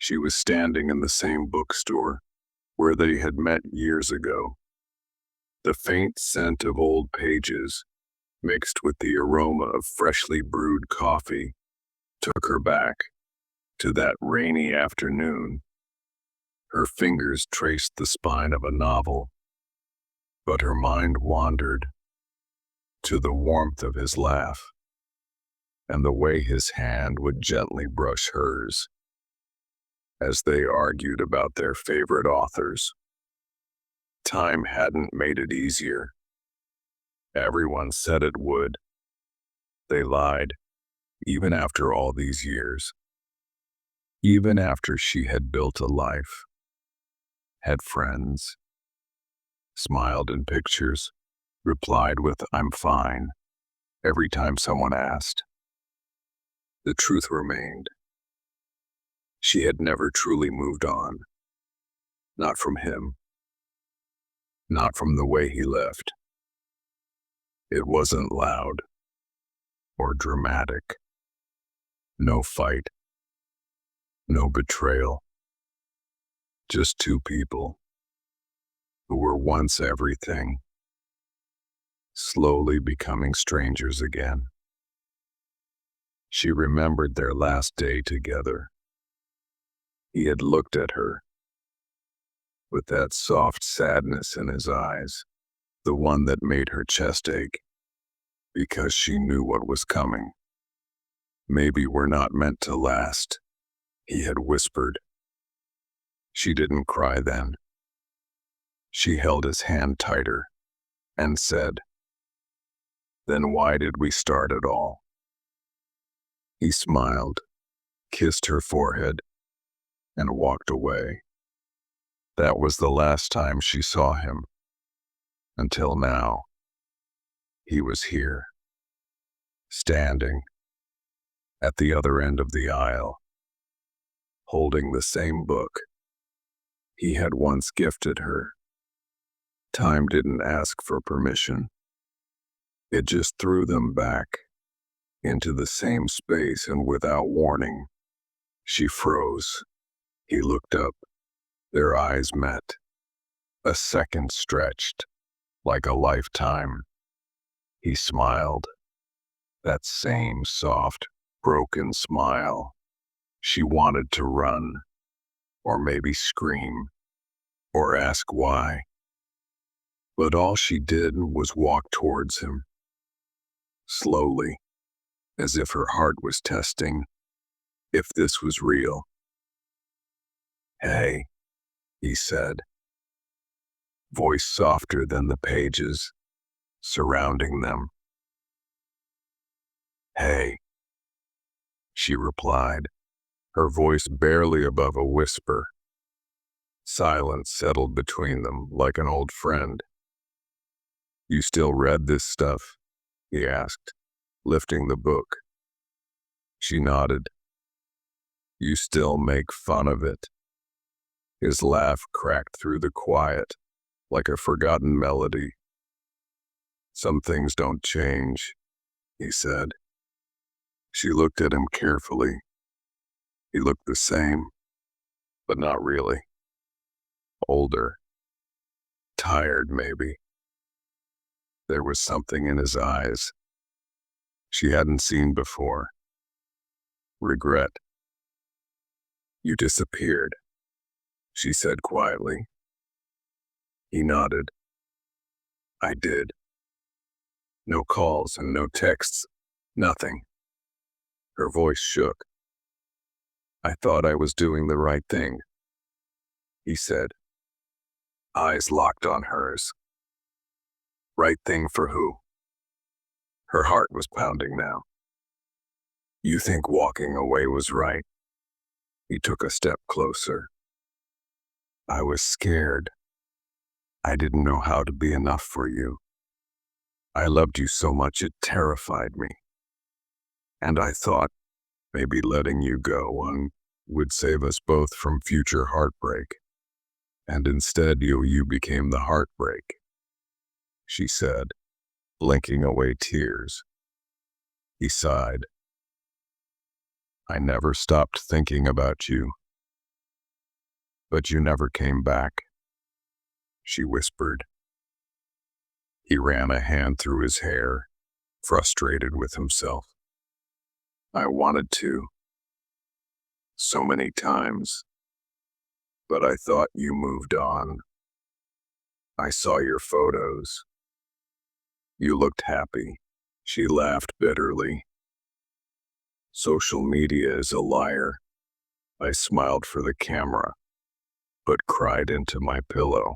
She was standing in the same bookstore where they had met years ago. The faint scent of old pages, mixed with the aroma of freshly brewed coffee, took her back to that rainy afternoon. Her fingers traced the spine of a novel, but her mind wandered to the warmth of his laugh and the way his hand would gently brush hers as they argued about their favorite authors. Time hadn't made it easier. Everyone said it would. They lied, even after all these years. Even after she had built a life, had friends, smiled in pictures, replied with "I'm fine" every time someone asked. The truth remained. She had never truly moved on. Not from him. Not from the way he left. It wasn't loud or dramatic. No fight. No betrayal. Just two people who were once everything, slowly becoming strangers again. She remembered their last day together. He had looked at her with that soft sadness in his eyes, the one that made her chest ache, because she knew what was coming. "Maybe we're not meant to last," he had whispered. She didn't cry then. She held his hand tighter and said, "Then why did we start at all?" He smiled, kissed her forehead, and walked away. That was the last time she saw him. Until now. He was here, standing at the other end of the aisle, holding the same book he had once gifted her. Time didn't ask for permission. It just threw them back into the same space, and without warning, she froze. He looked up. Their eyes met. A second stretched like a lifetime. He smiled. That same soft, broken smile. She wanted to run, or maybe scream, or ask why. But all she did was walk towards him, slowly, as if her heart was testing if this was real. "Hey," he said, voice softer than the pages surrounding them. "Hey," she replied, her voice barely above a whisper. Silence settled between them like an old friend. "You still read this stuff?" he asked, lifting the book. She nodded. "You still make fun of it?" His laugh cracked through the quiet like a forgotten melody. "Some things don't change," he said. She looked at him carefully. He looked the same, but not really. Older. Tired, maybe. There was something in his eyes she hadn't seen before. Regret. "You disappeared," she said quietly. He nodded. "I did. No calls and no texts. Nothing." Her voice shook. "I thought I was doing the right thing," he said, eyes locked on hers. "Right thing for who?" Her heart was pounding now. "You think walking away was right?" He took a step closer. "I was scared. I didn't know how to be enough for you. I loved you so much it terrified me. And I thought maybe letting you go would save us both from future heartbreak. And instead you became the heartbreak," she said, blinking away tears. He sighed. "I never stopped thinking about you. But you never came back, she whispered. He ran a hand through his hair, frustrated with himself. I wanted to, so many times, but I thought you moved on. I saw your photos. You looked happy. She laughed bitterly. Social media is a liar. I smiled for the camera, but cried into my pillow.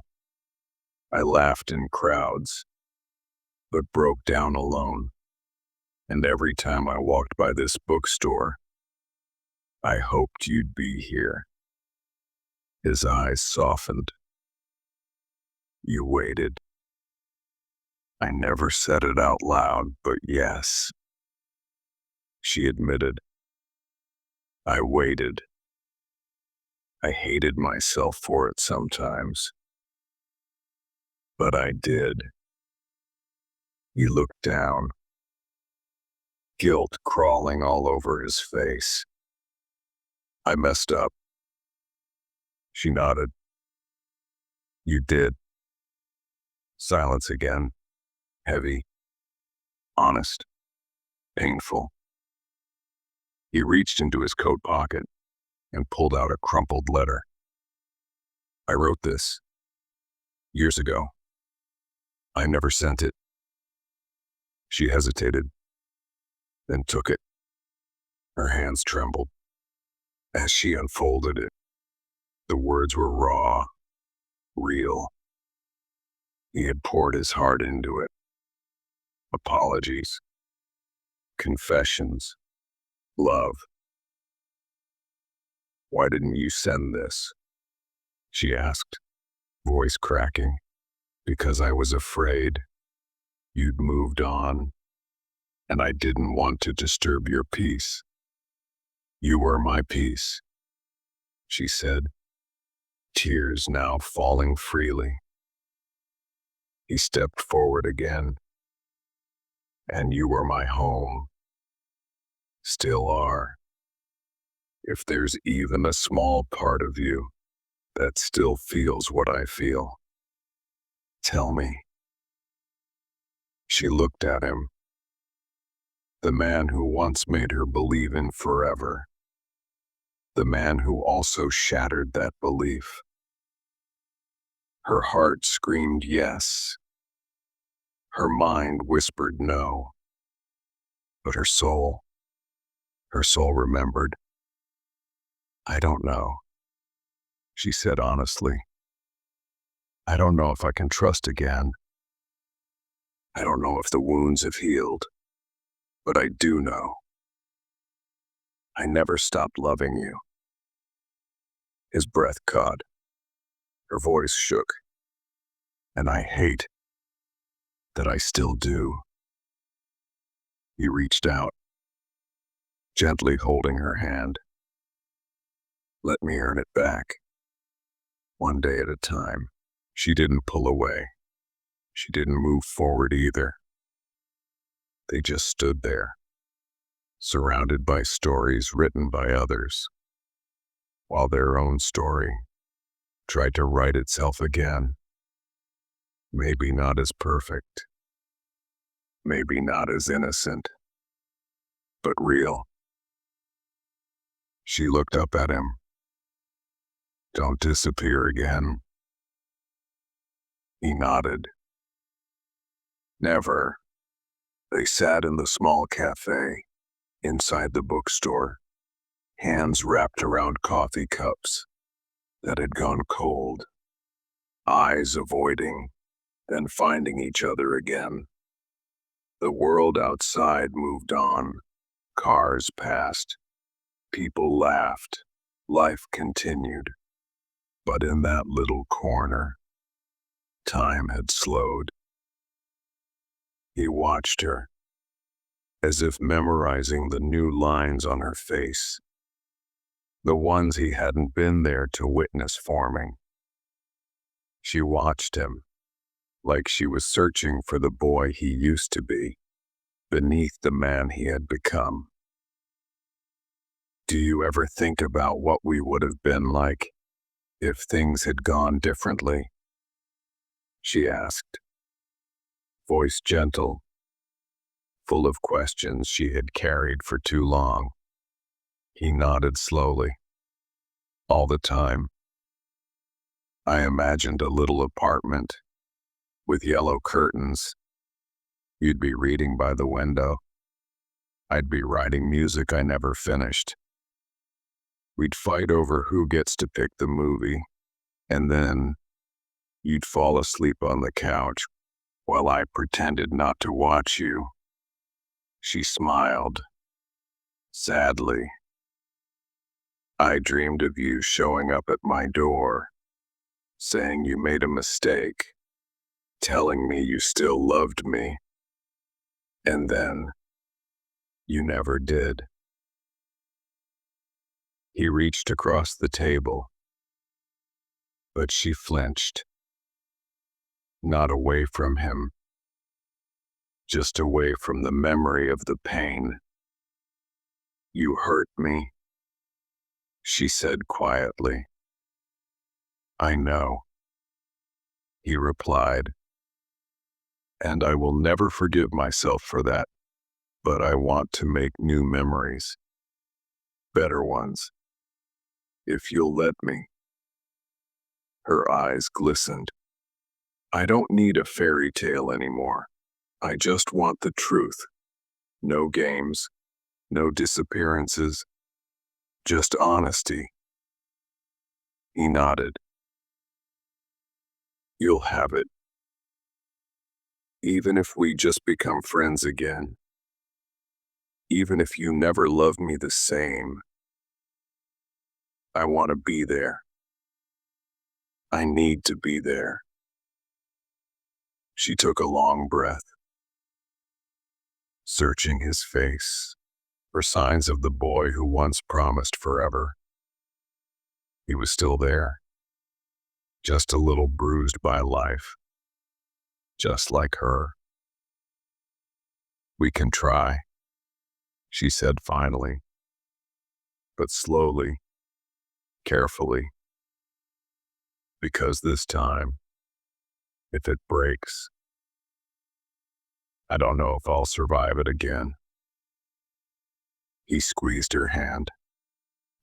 I laughed in crowds, but broke down alone. And every time I walked by this bookstore, I hoped you'd be here. His eyes softened. You waited. I never said it out loud, but yes, she admitted. I waited. I hated myself for it sometimes, but I did. He looked down, guilt crawling all over his face. I messed up. She nodded. You did. Silence again, heavy, honest, painful. He reached into his coat pocket and pulled out a crumpled letter. I wrote this years ago. I never sent it. She hesitated, then took it. Her hands trembled. As she unfolded it, the words were raw, real. He had poured his heart into it. Apologies, confessions, love. Why didn't you send this? She asked, voice cracking. Because I was afraid you'd moved on, and I didn't want to disturb your peace. You were my peace, she said, tears now falling freely. He stepped forward again. And you were my home. Still are. If there's even a small part of you that still feels what I feel, tell me. She looked at him. The man who once made her believe in forever. The man who also shattered that belief. Her heart screamed yes. Her mind whispered no. But her soul remembered. I don't know, she said honestly. I don't know if I can trust again. I don't know if the wounds have healed, but I do know. I never stopped loving you. His breath caught. Her voice shook. And I hate that I still do. He reached out, gently holding her hand. Let me earn it back. One day at a time. She didn't pull away. She didn't move forward either. They just stood there, surrounded by stories written by others, while their own story tried to write itself again. Maybe not as perfect, maybe not as innocent, but real. She looked up at him. Don't disappear again. He nodded. Never. They sat in the small cafe inside the bookstore, hands wrapped around coffee cups that had gone cold, eyes avoiding, then finding each other again. The world outside moved on. Cars passed. People laughed. Life continued. But in that little corner, time had slowed. He watched her, as if memorizing the new lines on her face, the ones he hadn't been there to witness forming. She watched him, like she was searching for the boy he used to be, beneath the man he had become. Do you ever think about what we would have been like If things had gone differently, she asked, voice gentle, full of questions she had carried for too long. He nodded slowly. All the time. I imagined a little apartment with yellow curtains. You'd be reading by the window. I'd be writing music I never finished. We'd fight over who gets to pick the movie, and then you'd fall asleep on the couch while I pretended not to watch you. She smiled, sadly. I dreamed of you showing up at my door, saying you made a mistake, telling me you still loved me. And then you never did. He reached across the table, but she flinched. Not away from him, just away from the memory of the pain. You hurt me, she said quietly. I know, he replied, and I will never forgive myself for that, but I want to make new memories, better ones, if you'll let me. Her eyes glistened. I don't need a fairy tale anymore. I just want the truth. No games, no disappearances, just honesty. He nodded. You'll have it. Even if we just become friends again. Even if you never love me the same. I want to be there. I need to be there. She took a long breath, searching his face for signs of the boy who once promised forever. He was still there, just a little bruised by life, just like her. We can try, she said finally, but slowly, carefully, because this time, if it breaks, I don't know if I'll survive it again. He squeezed her hand,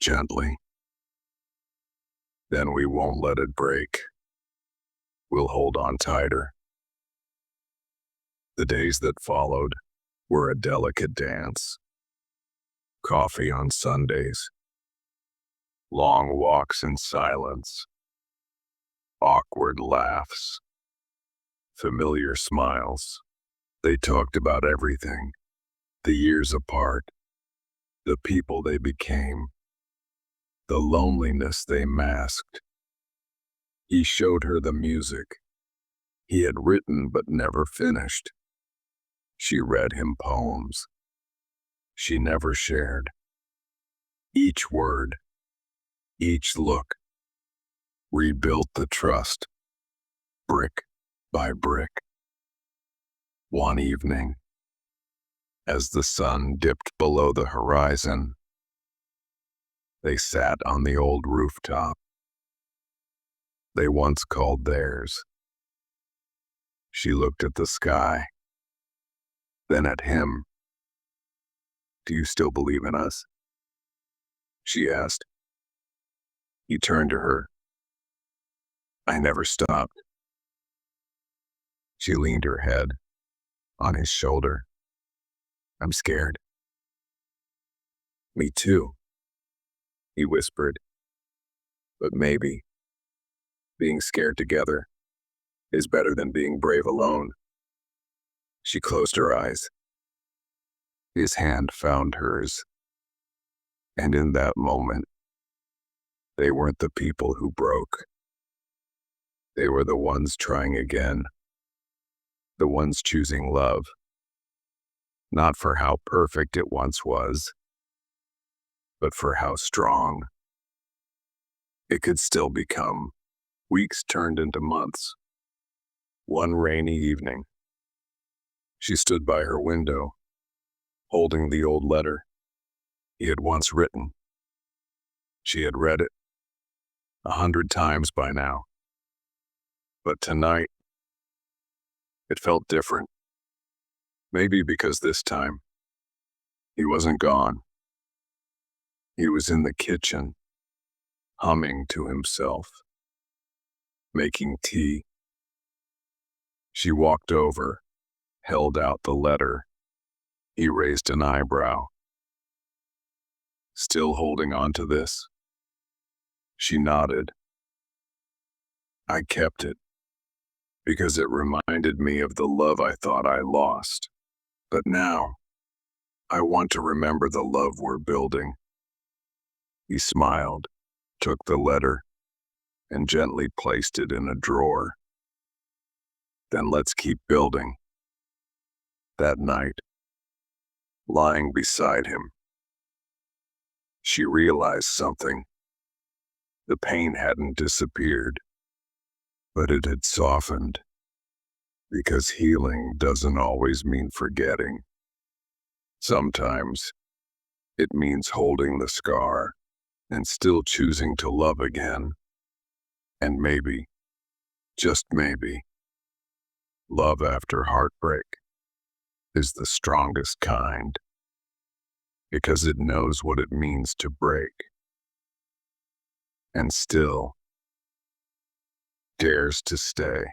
gently. Then we won't let it break. We'll hold on tighter. The days that followed were a delicate dance. Coffee on Sundays, long walks in silence, awkward laughs, familiar smiles. They talked about everything, the years apart, the people they became, the loneliness they masked. He showed her the music he had written but never finished. She read him poems she never shared. Each word, each look, rebuilt the trust, brick by brick. One evening, as the sun dipped below the horizon, they sat on the old rooftop they once called theirs. She looked at the sky, then at him. Do you still believe in us? She asked. He turned to her. I never stopped. She leaned her head on his shoulder. I'm scared. Me too, he whispered. But maybe being scared together is better than being brave alone. She closed her eyes. His hand found hers. And in that moment, they weren't the people who broke. They were the ones trying again. The ones choosing love. Not for how perfect it once was, but for how strong it could still become. Weeks turned into months. One rainy evening, she stood by her window, holding the old letter he had once written. She had read it 100 times by now. But tonight, it felt different. Maybe because this time, he wasn't gone. He was in the kitchen, humming to himself, making tea. She walked over, held out the letter. He raised an eyebrow. Still holding on to this? She nodded. I kept it because it reminded me of the love I thought I lost. But now, I want to remember the love we're building. He smiled, took the letter, and gently placed it in a drawer. Then let's keep building. That night, lying beside him, she realized something. The pain hadn't disappeared, but it had softened, because healing doesn't always mean forgetting. Sometimes it means holding the scar and still choosing to love again. And maybe, just maybe, love after heartbreak is the strongest kind, because it knows what it means to break and still dares to stay.